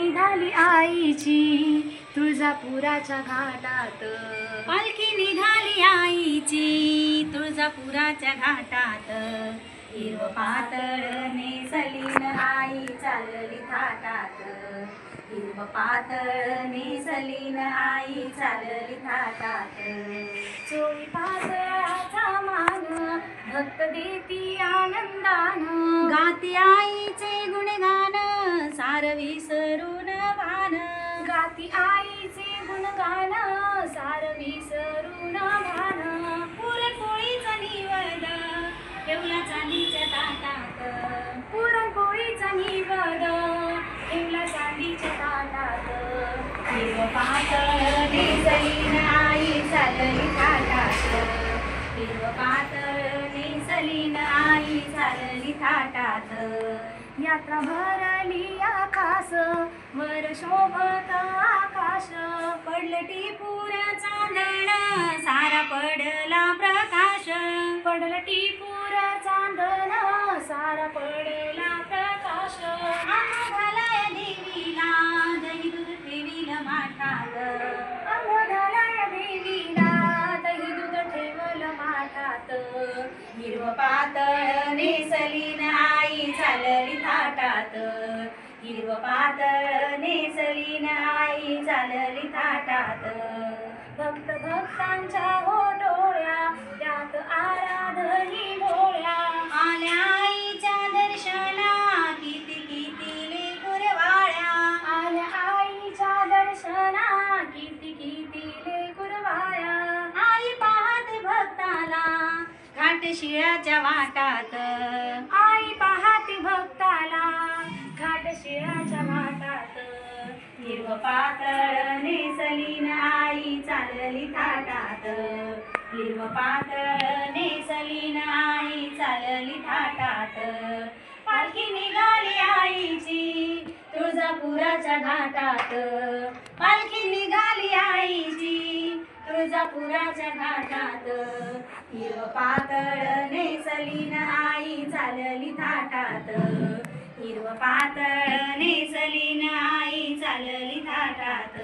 निघाली आईची तुळजापुराच्या घाटात। पालखी निघाली आईची तुळजापुराच्या घाटात। हिरवं पातळ नेसलीन आई चालली थाटात। हिरवं पातळ नेसलीन आई चालली थाटात। चोळी पातळाचा मान भक्त देती आनंदान। गाती आईचे गुणगान सार विसरून भान। गाती आईचे गुणगान सार विसरून भान। पुरणपोळीचा निवद ठेवला चांदीच्या ताटात। पुरणपोळीचा निवद ठेवला चांदीच्या ताटात। हिरवं पातळ नेसलीन आई चालली थाटात। हिरवं पातळ नेसलीन आई चालली थाटात। यात्रा भरली आकाश वर शोभत आकाश। पडलं टिपूर चांदण सारा पडला प्रकाश। पडलं टिपूर चांदण सारा पडला प्रकाश। आम्हालाय देवीला दही दूध ठेवील माठात। आम्हालाय देवीला दही दूध ठेवल माठात। हिरवं पातळ नेसलीन आई चालली थाटात। हिरवं पातळ नेसलीन आई चालली थाटात। भक्त भक्तांच्या होटोळ्या त्यात आराधनी डोळ्या। आल्या आईच्या दर्शना किती किती लेकरवाळ्या। आल्या आईच्या दर्शना किती किती लेकरवाळ्या। आई पाहते भक्ताला घाट शिळाच्या वाटात। आई पाहते भक्ताला घाट शिळाच्या वाटात। हिरवं पातळ नेसलीन आई चालली थाटात। हिरवं पातळ नेसलीन आई चालली थाटात। पालखी निघाली आईची तुळजापुराच्या घाटात। पालखी निघाली आईची तुळजापुराच्या घाटात। हिरवं पातळ नेसलीन आई चालली थाटात। हिरवं पातळ नेसलीन आई चालली थाटात।